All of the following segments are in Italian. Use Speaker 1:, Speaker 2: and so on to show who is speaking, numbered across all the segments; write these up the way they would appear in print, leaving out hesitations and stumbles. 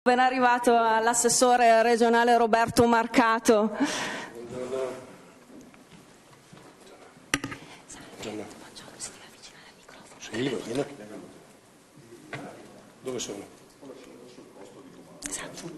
Speaker 1: Ben arrivato all'assessore regionale Roberto Marcato.
Speaker 2: Buongiorno. Sì, va bene. Dove sono?
Speaker 1: Esatto.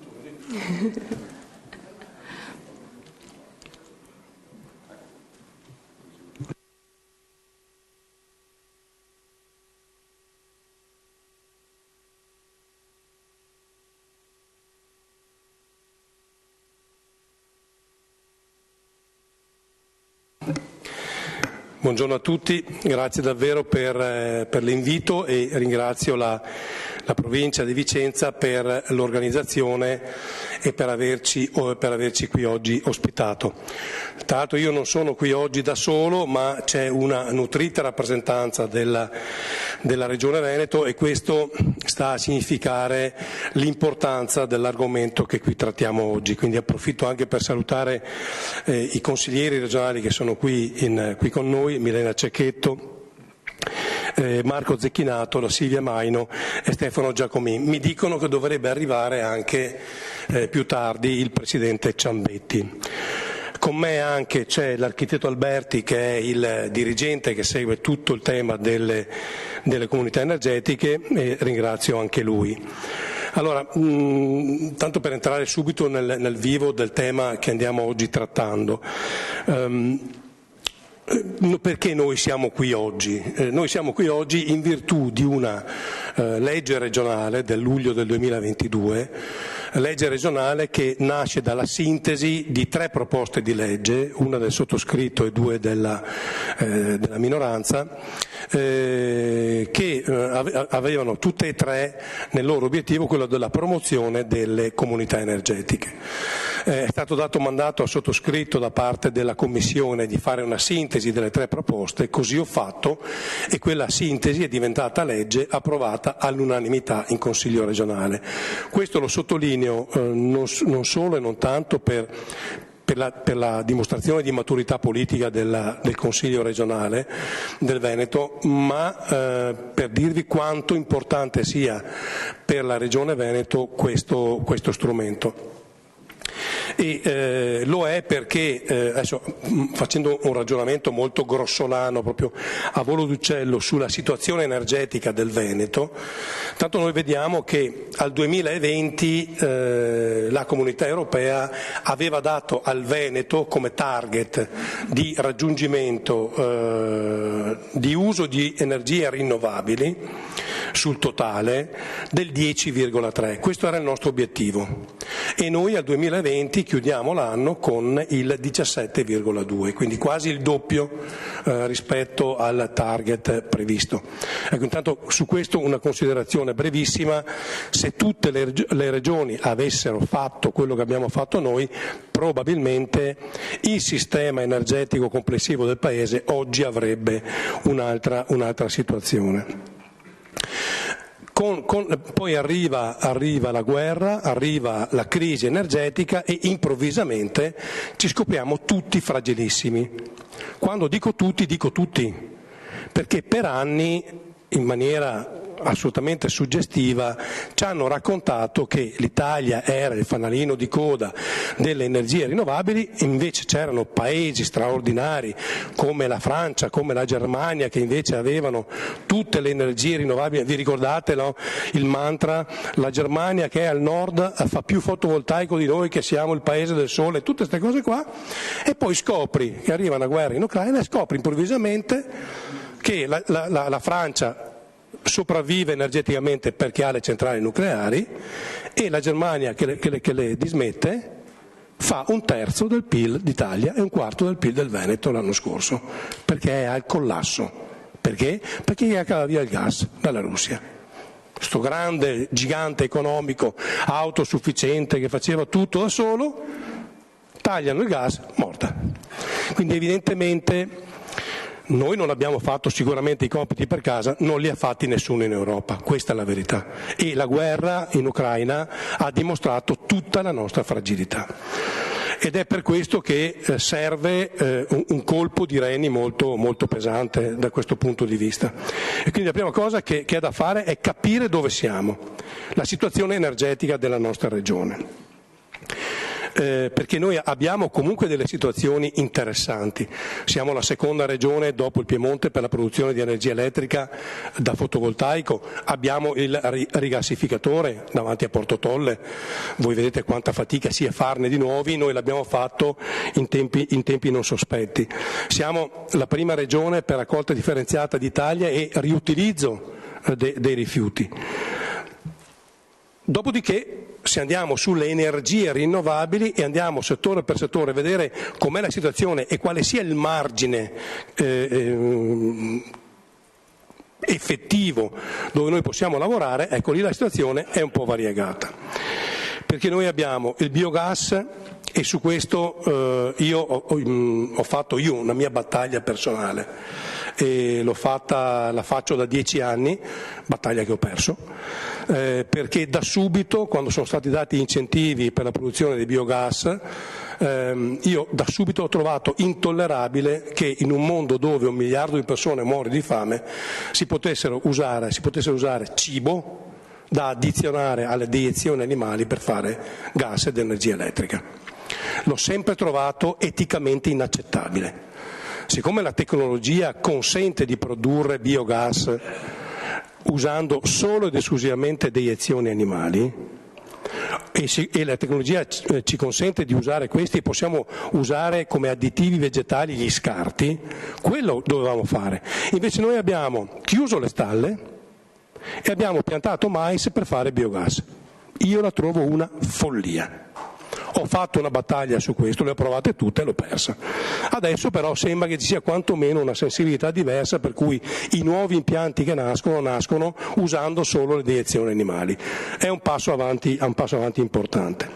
Speaker 2: Buongiorno a tutti, grazie davvero per l'invito e ringrazio la provincia di Vicenza per l'organizzazione e per averci qui oggi ospitato. Tra l'altro io non sono qui oggi da solo, ma c'è una nutrita rappresentanza della Regione Veneto e questo sta a significare l'importanza dell'argomento che qui trattiamo oggi. Quindi approfitto anche per salutare i consiglieri regionali che sono qui con noi, Milena Cecchetto, Marco Zecchinato, la Silvia Maino e Stefano Giacomin. Mi dicono che dovrebbe arrivare anche più tardi il Presidente Ciambetti. Con me anche c'è l'architetto Alberti, che è il dirigente che segue tutto il tema delle comunità energetiche, e ringrazio anche lui. Allora, tanto per entrare subito nel vivo del tema che andiamo oggi trattando. Perché noi siamo qui oggi? Noi siamo qui oggi in virtù di una legge regionale del luglio del 2022, legge regionale che nasce dalla sintesi di 3 proposte di legge, una del sottoscritto e 2 della minoranza, che avevano tutte e 3 nel loro obiettivo quello della promozione delle comunità energetiche. È stato dato mandato al sottoscritto da parte della Commissione di fare una sintesi delle 3 proposte, così ho fatto e quella sintesi è diventata legge approvata all'unanimità in Consiglio regionale. Questo lo sottolineo non solo e non tanto per la dimostrazione di maturità politica del Consiglio regionale del Veneto, ma per dirvi quanto importante sia per la Regione Veneto questo strumento. E lo è perché, adesso facendo un ragionamento molto grossolano, proprio a volo d'uccello, sulla situazione energetica del Veneto, tanto noi vediamo che al 2020 la Comunità Europea aveva dato al Veneto come target di raggiungimento di uso di energie rinnovabili sul totale del 10,3. Questo era il nostro obiettivo e noi al 2020 chiudiamo l'anno con il 17,2, quindi quasi il doppio rispetto al target previsto. Ecco, intanto su questo una considerazione brevissima: se tutte le regioni avessero fatto quello che abbiamo fatto noi, probabilmente il sistema energetico complessivo del Paese oggi avrebbe un'altra situazione. Poi arriva la guerra, arriva la crisi energetica e improvvisamente ci scopriamo tutti fragilissimi. Quando dico tutti, perché per anni, in maniera assolutamente suggestiva, ci hanno raccontato che l'Italia era il fanalino di coda delle energie rinnovabili, invece c'erano paesi straordinari come la Francia, come la Germania, che invece avevano tutte le energie rinnovabili. Vi ricordate, no? Il mantra: la Germania che è al nord fa più fotovoltaico di noi che siamo il paese del sole, tutte queste cose qua. E poi scopri che arriva una guerra in Ucraina e scopri improvvisamente che la Francia sopravvive energeticamente perché ha le centrali nucleari e la Germania che le dismette fa 1/3 del PIL d'Italia e 1/4 del PIL del Veneto l'anno scorso, perché è al collasso. Perché? Perché gli cava via il gas dalla Russia. Questo grande gigante economico autosufficiente che faceva tutto da solo, tagliano il gas, morta. Quindi evidentemente noi non abbiamo fatto sicuramente i compiti per casa, non li ha fatti nessuno in Europa, questa è la verità. E la guerra in Ucraina ha dimostrato tutta la nostra fragilità. Ed è per questo che serve un colpo di reni molto, molto pesante da questo punto di vista. E quindi la prima cosa che è da fare è capire dove siamo. la situazione energetica della nostra regione. Perché noi abbiamo comunque delle situazioni interessanti. Siamo la seconda regione dopo il Piemonte per la produzione di energia elettrica da fotovoltaico, abbiamo il rigassificatore davanti a Porto Tolle, voi vedete quanta fatica sia farne di nuovi, noi l'abbiamo fatto in tempi non sospetti. Siamo la prima regione per raccolta differenziata d'Italia e riutilizzo dei rifiuti. Dopodiché, se andiamo sulle energie rinnovabili e andiamo settore per settore a vedere com'è la situazione e quale sia il margine effettivo dove noi possiamo lavorare, ecco lì la situazione è un po' variegata. Perché noi abbiamo il biogas e su questo io ho fatto una mia battaglia personale. E la faccio da 10 anni, battaglia che ho perso, perché da subito, quando sono stati dati incentivi per la produzione di biogas, io da subito ho trovato intollerabile che in un mondo dove 1 miliardo di persone muore di fame si potesse usare cibo da addizionare alle deiezioni animali per fare gas ed energia elettrica. L'ho sempre trovato eticamente inaccettabile. Siccome la tecnologia consente di produrre biogas usando solo ed esclusivamente deiezioni animali e la tecnologia ci consente di usare questi, possiamo usare come additivi vegetali gli scarti, quello dovevamo fare. Invece noi abbiamo chiuso le stalle e abbiamo piantato mais per fare biogas. Io la trovo una follia. Ho fatto una battaglia su questo, le ho provate tutte e l'ho persa. Adesso però sembra che ci sia quantomeno una sensibilità diversa per cui i nuovi impianti che nascono usando solo le deiezioni animali. È un passo avanti importante.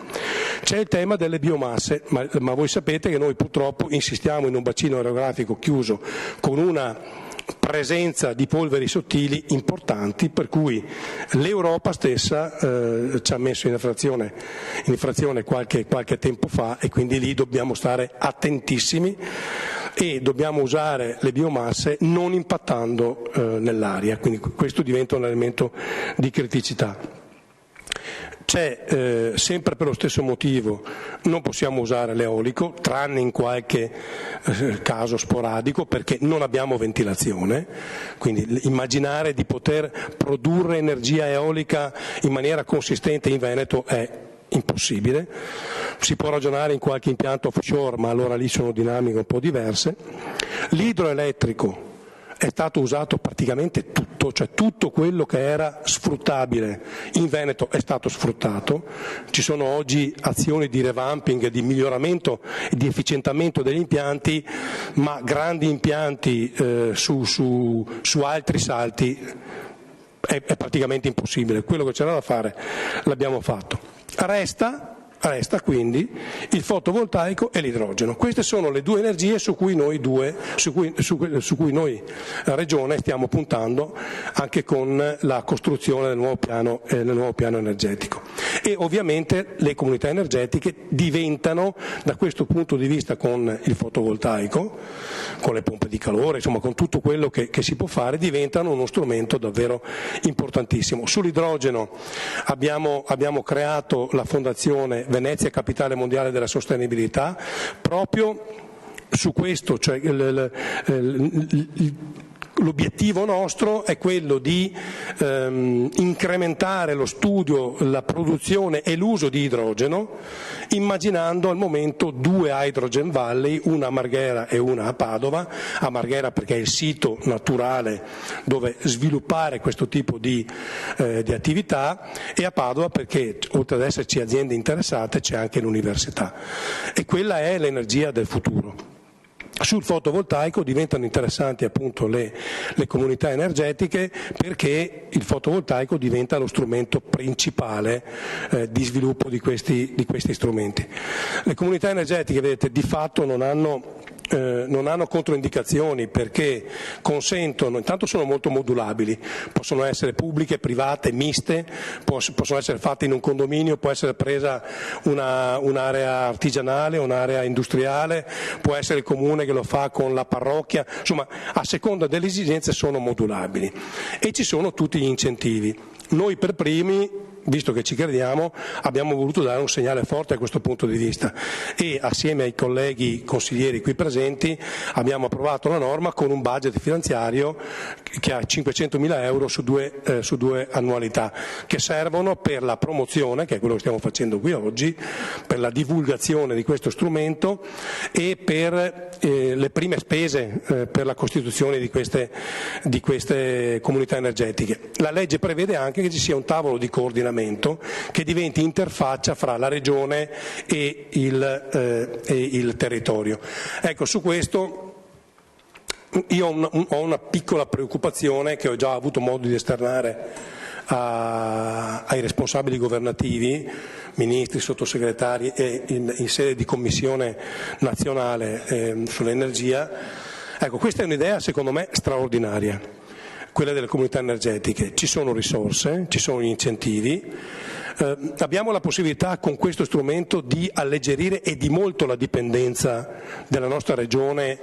Speaker 2: C'è il tema delle biomasse, ma voi sapete che noi purtroppo insistiamo in un bacino orografico chiuso con una presenza di polveri sottili importanti, per cui l'Europa stessa ci ha messo in infrazione qualche tempo fa e quindi lì dobbiamo stare attentissimi e dobbiamo usare le biomasse non impattando nell'aria, quindi questo diventa un elemento di criticità. C'è, sempre per lo stesso motivo, non possiamo usare l'eolico, tranne in qualche caso sporadico, perché non abbiamo ventilazione, quindi immaginare di poter produrre energia eolica in maniera consistente in Veneto è impossibile. Si può ragionare in qualche impianto offshore, ma allora lì sono dinamiche un po' diverse. L'idroelettrico è stato usato praticamente tutto, cioè tutto quello che era sfruttabile in Veneto è stato sfruttato. Ci sono oggi azioni di revamping, di miglioramento e di efficientamento degli impianti, ma grandi impianti su altri salti è praticamente impossibile. Quello che c'era da fare l'abbiamo fatto. Resta quindi il fotovoltaico e l'idrogeno. Queste sono le due energie su cui noi Regione stiamo puntando anche con la costruzione del nuovo piano energetico. E ovviamente le comunità energetiche diventano, da questo punto di vista, con il fotovoltaico, con le pompe di calore, insomma con tutto quello che si può fare, diventano uno strumento davvero importantissimo. Sull'idrogeno abbiamo creato la fondazione Venezia Capitale Mondiale della Sostenibilità proprio su questo, cioè l'obiettivo nostro è quello di incrementare lo studio, la produzione e l'uso di idrogeno, immaginando al momento 2 hydrogen valley, una a Marghera e una a Padova. A Marghera perché è il sito naturale dove sviluppare questo tipo di attività, e a Padova perché oltre ad esserci aziende interessate c'è anche l'università, e quella è l'energia del futuro. Sul fotovoltaico diventano interessanti appunto le comunità energetiche, perché il fotovoltaico diventa lo strumento principale di sviluppo di questi strumenti. Le comunità energetiche, vedete, di fatto non hanno controindicazioni, perché consentono, intanto sono molto modulabili, possono essere pubbliche, private, miste, possono essere fatte in un condominio, può essere presa un'area artigianale, un'area industriale, può essere il comune che lo fa con la parrocchia, insomma a seconda delle esigenze sono modulabili, e ci sono tutti gli incentivi. Noi per primi, visto che ci crediamo, abbiamo voluto dare un segnale forte a questo punto di vista e assieme ai colleghi consiglieri qui presenti abbiamo approvato la norma con un budget finanziario che ha 500.000 euro su due annualità, che servono per la promozione, che è quello che stiamo facendo qui oggi, per la divulgazione di questo strumento e per le prime spese per la costituzione di queste comunità energetiche. La legge prevede anche che ci sia un tavolo di coordinamento che diventi interfaccia fra la Regione e il territorio. Ecco, su questo io ho una piccola preoccupazione che ho già avuto modo di esternare ai responsabili governativi, ministri, sottosegretari e in sede di commissione nazionale sull'energia. Ecco, questa è un'idea secondo me straordinaria, quella delle comunità energetiche. Ci sono risorse, ci sono gli incentivi, abbiamo la possibilità con questo strumento di alleggerire e di molto la dipendenza della nostra regione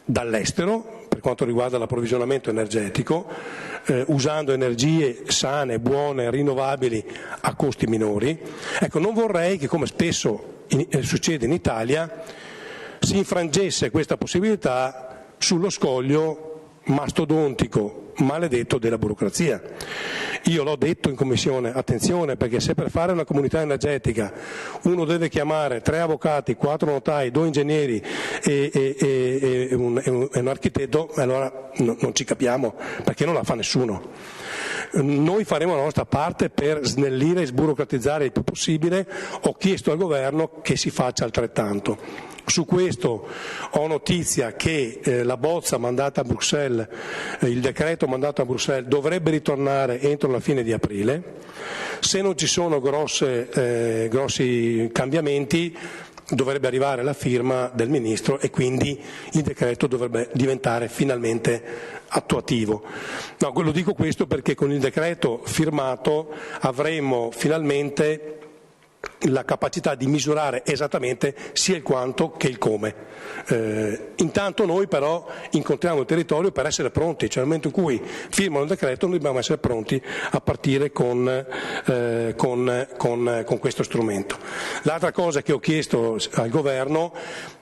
Speaker 2: dall'estero per quanto riguarda l'approvvigionamento energetico, usando energie sane, buone, rinnovabili a costi minori. Ecco, non vorrei che, come spesso succede in Italia, si infrangesse questa possibilità sullo scoglio mastodontico, maledetto della burocrazia. Io l'ho detto in commissione, attenzione, perché se per fare una comunità energetica uno deve chiamare 3 avvocati, 4 notai, 2 ingegneri e un architetto, allora non ci capiamo, perché non la fa nessuno. Noi faremo la nostra parte per snellire e sburocratizzare il più possibile. Ho chiesto al governo che si faccia altrettanto. Su questo ho notizia che la bozza mandata a Bruxelles, il decreto mandato a Bruxelles dovrebbe ritornare entro la fine di aprile. Se non ci sono grossi cambiamenti dovrebbe arrivare la firma del Ministro e quindi il decreto dovrebbe diventare finalmente attuativo. No, lo dico questo perché con il decreto firmato avremo finalmente la capacità di misurare esattamente sia il quanto che il come. Intanto noi però incontriamo il territorio per essere pronti, cioè nel momento in cui firmano il decreto noi dobbiamo essere pronti a partire con questo strumento. L'altra cosa che ho chiesto al governo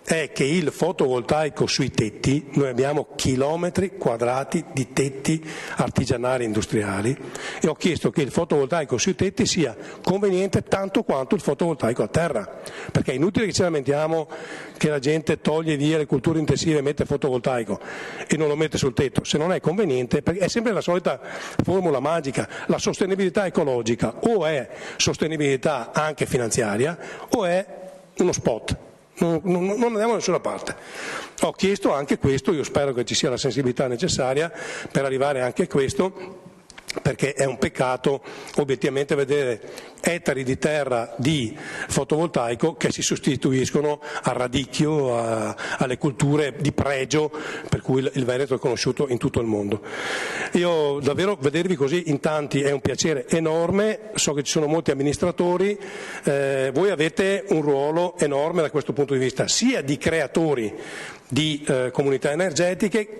Speaker 2: è che il fotovoltaico sui tetti, noi abbiamo chilometri quadrati di tetti artigianali industriali e ho chiesto che il fotovoltaico sui tetti sia conveniente tanto quanto il fotovoltaico a terra, perché è inutile che ci lamentiamo che la gente toglie via le culture intensive e mette fotovoltaico e non lo mette sul tetto, se non è conveniente, perché è sempre la solita formula magica, la sostenibilità ecologica o è sostenibilità anche finanziaria o è uno spot. Non andiamo da nessuna parte. Ho chiesto anche questo, io spero che ci sia la sensibilità necessaria per arrivare anche a questo, perché è un peccato obiettivamente vedere ettari di terra di fotovoltaico che si sostituiscono al radicchio, alle culture di pregio per cui il Veneto è conosciuto in tutto il mondo. Io davvero vedervi così in tanti è un piacere enorme, so che ci sono molti amministratori, voi avete un ruolo enorme da questo punto di vista, sia di creatori di comunità energetiche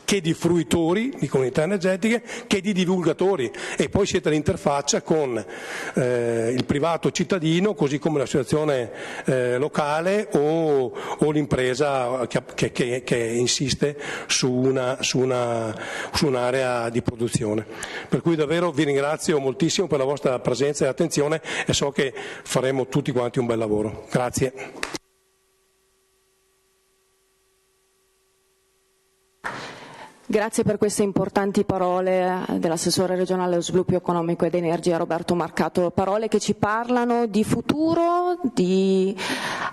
Speaker 2: che di fruitori di comunità energetiche, che di divulgatori, e poi siete l'interfaccia con il privato cittadino, così come l'associazione locale o l'impresa che insiste su un'area di produzione. Per cui davvero vi ringrazio moltissimo per la vostra presenza e attenzione e so che faremo tutti quanti un bel lavoro. Grazie.
Speaker 1: Grazie per queste importanti parole dell'assessore regionale allo sviluppo economico ed energia Roberto Marcato, parole che ci parlano di futuro, di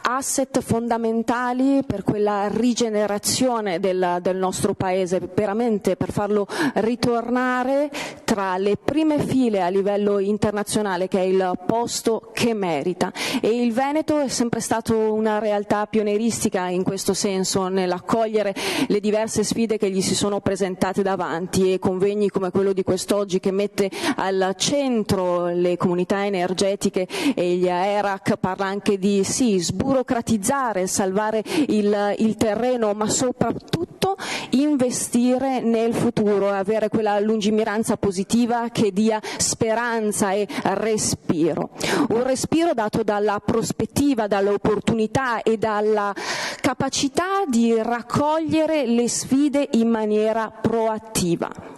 Speaker 1: asset fondamentali per quella rigenerazione del nostro Paese, veramente per farlo ritornare tra le prime file a livello internazionale, che è il posto che merita. E il Veneto è sempre stato una realtà pionieristica in questo senso, nell'accogliere le diverse sfide che gli si sono presentate davanti, e convegni come quello di quest'oggi, che mette al centro le comunità energetiche e gli AERAC, parla anche di sburocratizzare, salvare il terreno, ma soprattutto investire nel futuro e avere quella lungimiranza positiva che dia speranza e respiro. Un respiro dato dalla prospettiva, dall'opportunità e dalla capacità di raccogliere le sfide in maniera proattiva.